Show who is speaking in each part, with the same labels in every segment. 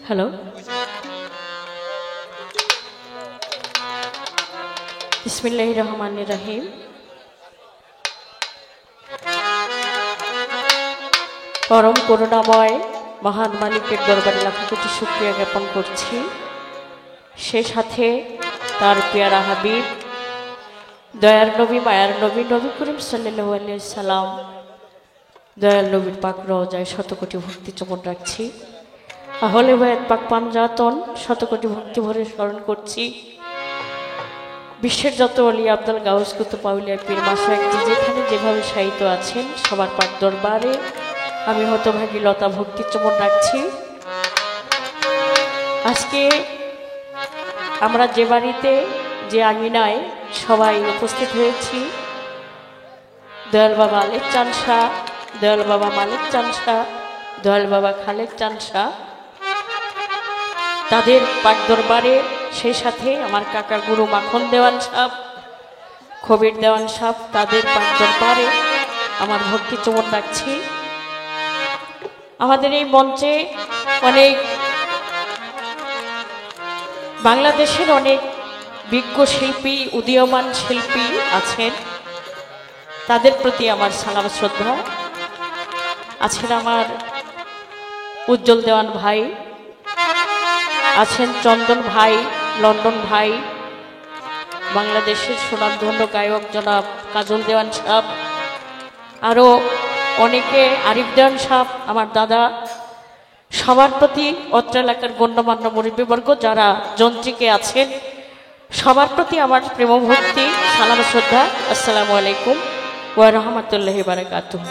Speaker 1: Hello, বিসমিল্লাহির রহমানির রহিম। পরম করুণাময় মহান মালিকের দরবারে লাখো কোটি শুকরিয়া জ্ঞাপন করছি। সে সাথে তার পেয়ারা হাবিব দয়ার নবী মায়ার নবী নবী করিম সাল্লাল্লাহু আলাইহি সাল্লাম দয়াল নবীর পাক রওজায় শতকোটি ভক্তি চমন রাখছি। আহলে বায়াত পাক পাঞ্জাতন শতকোটি ভক্তি ভরে স্মরণ করছি। বিশ্বের যত অলি আব্দুল গাউস কুতুব আউলিয়া পীর মাশায়েখ যেখানে যেভাবে শায়িত আছেন সবার পাক দরবারে আমি হতভাগী লতা ভক্তি চমন রাখছি। আজকে আমরা যে বাড়িতে যে আঙিনায় সবাই উপস্থিত হয়েছি, দয়াল বাবা আলেক চাঁদ শাহ, দয়াল বাবা মালিক চাঁদ শাহ, দয়াল বাবা খালেক চাঁদ শাহ, তাদের পাক দরবারে সেই সাথে আমার কাকা গুরু মাখন দেওয়ান সাহেব, খবির দেওয়ান সাহেব, তাদের পাক দরবারে আমার ভক্তি চমন রাখছি। আমাদের এই মঞ্চে অনেক বাংলাদেশের অনেক বিজ্ঞ শিল্পী, উদীয়মান শিল্পী আছেন, তাদের প্রতি আমার সালাম শ্রদ্ধা। আছেন আমার উজ্জ্বল দেওয়ান ভাই, আছেন চন্দন ভাই, লন্ডন ভাই, বাংলাদেশের সুনামধন্য গায়ক জনাব কাজল দেওয়ান সাহেব, আরও অনেকে, আরিফ দেওয়ান সাহেব, আমার দাদা, সবার প্রতি অত্র এলাকার গণ্যমান্য মুরব্বীবর্গ যারা যন্ত্রিকে আছেন সবার প্রতি আমার প্রেম ভক্তি সালাম শ্রদ্ধা। আসসালামু আলাইকুম ওয়া রাহমাতুল্লাহি ওয়া বারাকাতুহু।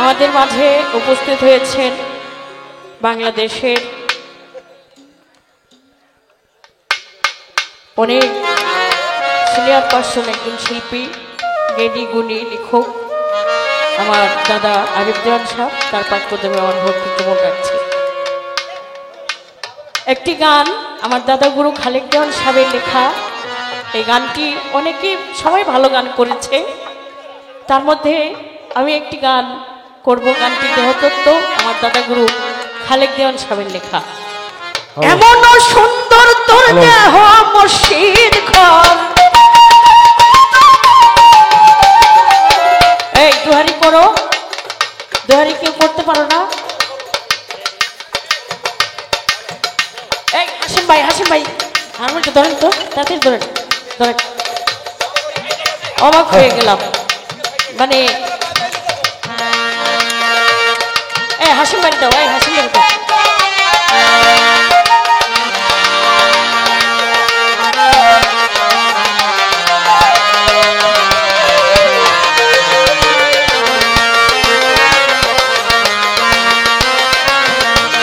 Speaker 1: আমাদের মাঝে উপস্থিত হয়েছেন বাংলাদেশের অনেক সিনিয়র পার্সন, একজন শিল্পী, জ্ঞানী গুণী লেখক আমার দাদা আরিফ দেওয়ান সাহেব, তার পাঠ্যক্রমে আমার ভক্তি চমন রাখছে। একটি গান আমার দাদা গুরু খালেক দেওয়ান সাহেবের লেখা, এই গানটি অনেকে সবাই ভালো গান করেছে, তার মধ্যে আমি একটি গান করব। গানটি দেহতত্ত্ব, আমার দাদা গুরু খালেক দেওয়ান সাহেবের লেখা। এমন সুন্দর তোর দেহ মসজিদ ঘর, এই দুহারি করো, দুহারি কেউ করতে পারো না? এই হাসিম ভাই, হাসিম ভাই হারমোনিয়ামটা ধরেন তো, তাড়াতাড়ি ধরেন ধরেন। অবাক হয়ে গেলাম, মানে এই হাসিম ভাই দাও, এই হাসিম ভাই দাও।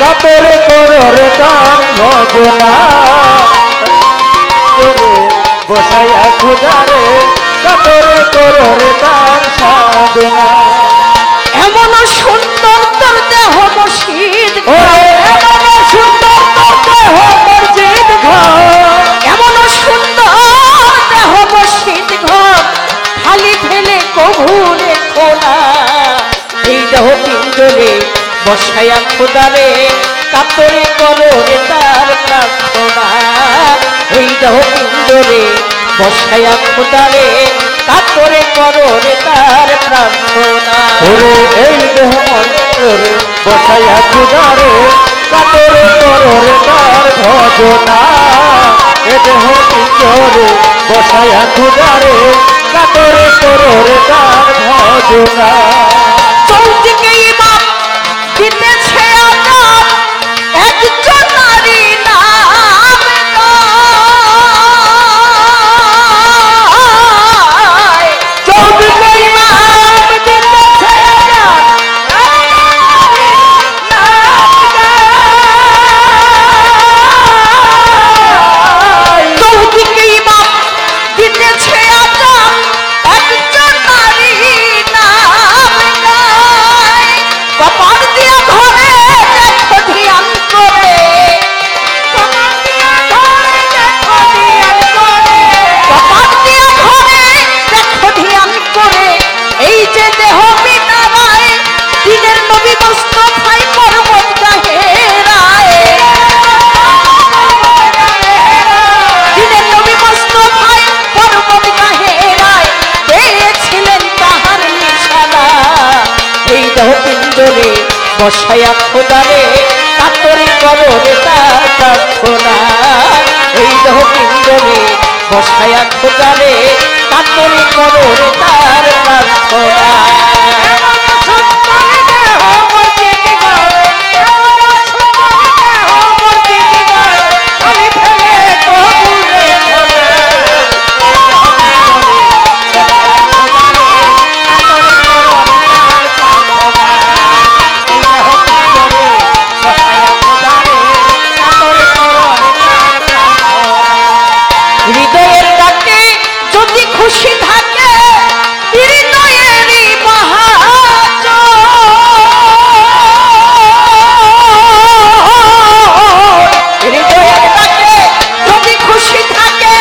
Speaker 2: কাপড় করর কাম ভজনা বসাইয়া খুদারে, কাপড় করর কাম সাধনা।
Speaker 1: এমন সুন্দর তোর দেহ মসজিদ,
Speaker 2: এমন সুন্দর তোর দেহ মসজিদ ঘর,
Speaker 1: এমন সুন্দর দেহ মসজিদ ঘর, খালি ফেলে কভুলে খোলা। এই দেহ পিঞ্জরে বসাইয়া খোদারে, কাতরে করো রে তার প্রার্থনা। এই দেহ পিঞ্জরে বসাইয়া খোদারে, কাতরে করো রে তার প্রার্থনা।
Speaker 2: ওরে এই দেহ অন্তরে বসাইয়া খুদারে, কাতরে করর তার ভজনা। এ দেহ পিঞ্জরে বসাইয়া খুদারে, কাতরে করর তার ভজনা।
Speaker 1: চৌদিকে ইমাম দিতেছে আজাব, একজন নারী নাম নয়। চৌদিকে ইমাম দিতেছে আজাব, চৌদিকে ইমাম দিতেছে আজাব, একজন নারী নাম পিঞ্জরে বসায়া খোদারে কাতরে করো রে তার প্রার্থনা এই দেহ পিঞ্জরে বসায়া খোদারে কাতরে করো রে তার প্রার্থনা হৃদয়ের ডাকে যদি খুশি থাকে হৃদয়েরই হৃদয়ের ডাকে যদি খুশি থাকে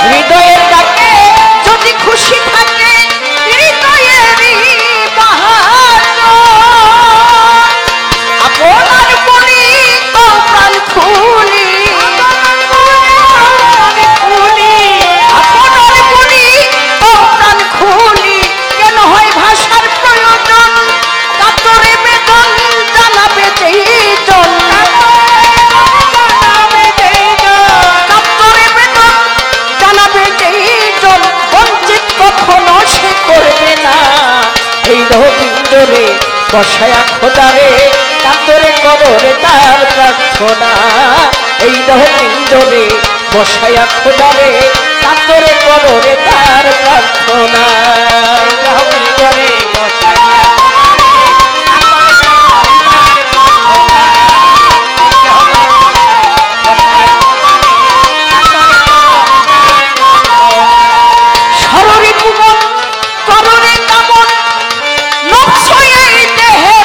Speaker 1: হৃদয়ের ডাকে যদি খুশি থাকে হৃদয়েরই আপনার বলি তো প্রাণ খুলি আপনার বলি তো প্রাণ খুলি কেন হয় ভাষার প্রয়োজন কাতরে বেদন জানাবে যেইজন কাতরে বেদন জানাবে যেইজন বঞ্চিত কখনো সে করবে না এই রবীন্দ্রে বসায়া খোদারে কাতরে করো রে তার প্রার্থনা এই রবীন্দ্রে বসায়া খোদারে কাতরে করো রে তার প্রার্থনা রবীন্দ্রে সররি কুমন কররে কামন নকশয় এই দেহে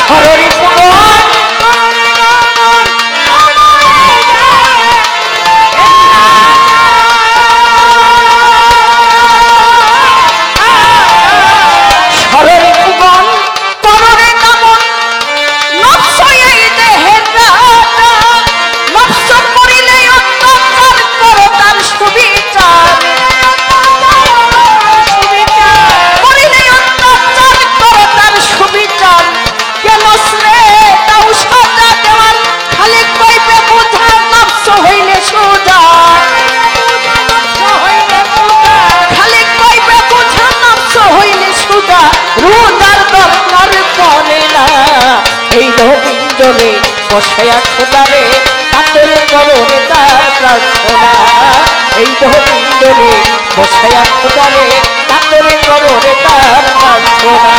Speaker 1: সররি কুমন সররি কুমন কররে কামন নকশয় এই দেহে নকশ করিলে অত্যাচার করো তার সুবিচার করিলে অত্যাচার করো তার সুবিচার কেন শ্রে তাও সাজা দেওয়ার খালি কইবে বুঝা নকশ হইলে সোজা খালি কইবে বুঝা নকশ হইলে সোজা রোজার দরকার পড়ে না এই রবীন্দ্রে বসায়া খোদারে কাতরে করো রে তার প্রার্থনা এই রবীন্দ্রে বসায়া খোদারে কাতরে করো রে তার প্রার্থনা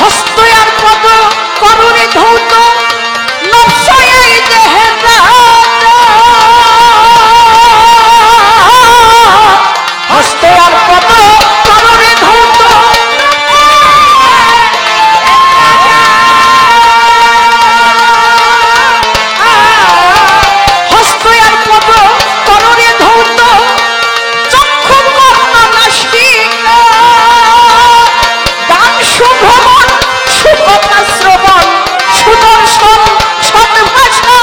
Speaker 1: হস্ত আর পদ করুণে ধৌত নকশয় এই দেহের হস্ত আর পদ করুণে ধৌত হস্ত আর পদ করুণে ধৌত চক্ষু কর্ণ নাসিক গান সুভ্রমণ সুকথা শ্রবণ সুদর্শন সদ্ভাষা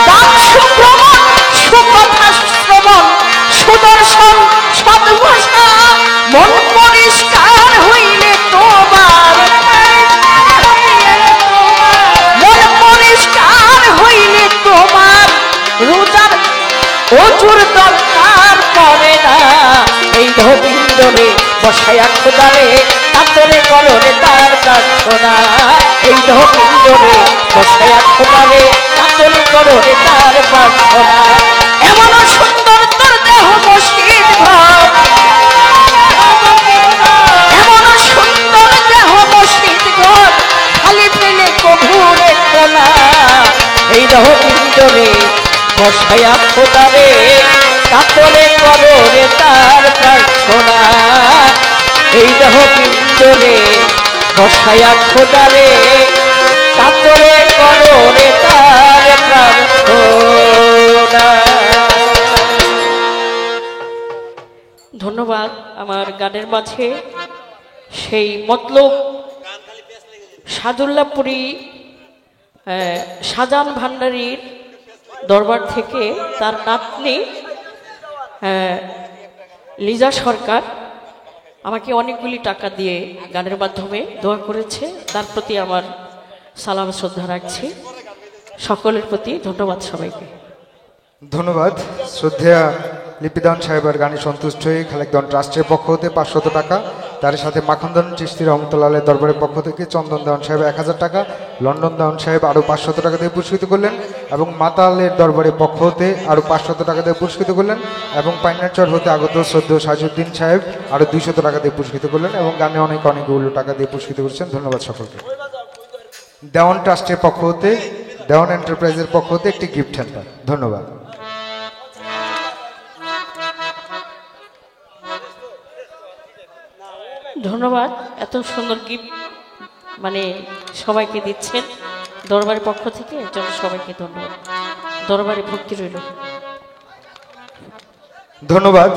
Speaker 1: গান সুভ্রমণ সুকথা শ্রবণ সুদর্শন সদ্ভাষা মন পরিষ্কার হইলে তোমার মন পরিষ্কার হইলে তোমার রোজার অজুর দরকার পড়ে না এই রবীন্দ্রে বসায়া খোদারে কাতরে করো রে তার প্রার্থনা এই রবীন্দ্রে বসায়া খোদারে কাতরে করো রে তার প্রার্থনা এমন সুন্দর তোর দেহ মসজিদ ঘর এমন সুন্দর দেহ মসজিদ ঘর খালি পেলে কভুরে কোনা এই রবীন্দ্রে বসায়া খোদারে কাতরে করো রে তার প্রার্থনা এই দেহ পিঞ্জরে বসায়া খোদারে কাতরে করো রে তার প্রার্থনা। ধন্যবাদ। আমার গানের মাঝে সেই মতলব সাদুল্লাপুরী শাহজাহান ভান্ডারীর দরবার থেকে তার নাতনি লিজা সরকার আমাকে অনেকগুলি টাকা দিয়ে গানের মাধ্যমে দোয়া করেছে, তার প্রতি আমার সালাম শ্রদ্ধা রাখছি। সকলের প্রতি ধন্যবাদ সবাইকে।
Speaker 3: ধন্যবাদ। শ্রদ্ধেয়া লিপিদান সাহেবের গানে সন্তুষ্ট হয়ে খালেকদন ট্রাস্টের পক্ষ হতে 500 টাকা, তার সাথে মাখনদান চিশতি রহমতুল্লাহের দরবারের পক্ষ থেকে চন্দন দেওয়ান সাহেব 1000 টাকা, লন্ডন দেওয়ান সাহেব আরও 500 টাকা দিয়ে পুরস্কৃত করলেন এবং মাতালের দরবারের পক্ষ হতে আরও 500 টাকা দিয়ে পুরস্কৃত করলেন এবং পাইনারচর হতে আগত শ্রদ্ধেয় সাজুদ্দিন সাহেব আরও 200 টাকা দিয়ে পুরস্কৃত করলেন এবং গানে অনেকগুলো টাকা দিয়ে পুরস্কৃত করেছেন। ধন্যবাদ সকলকে। দেওয়ান ট্রাস্টের পক্ষ হতে, দেওয়ান এন্টারপ্রাইজের পক্ষ হতে একটি গিফট হ্যাম্পার। ধন্যবাদ।
Speaker 1: ধন্যবাদ। এত সুন্দর গিফট মানে সবাইকে দিচ্ছেন দরবারের পক্ষ থেকে, এর জন্য সবাইকে ধন্যবাদ। দরবারে ভক্তি রইল।
Speaker 3: ধন্যবাদ।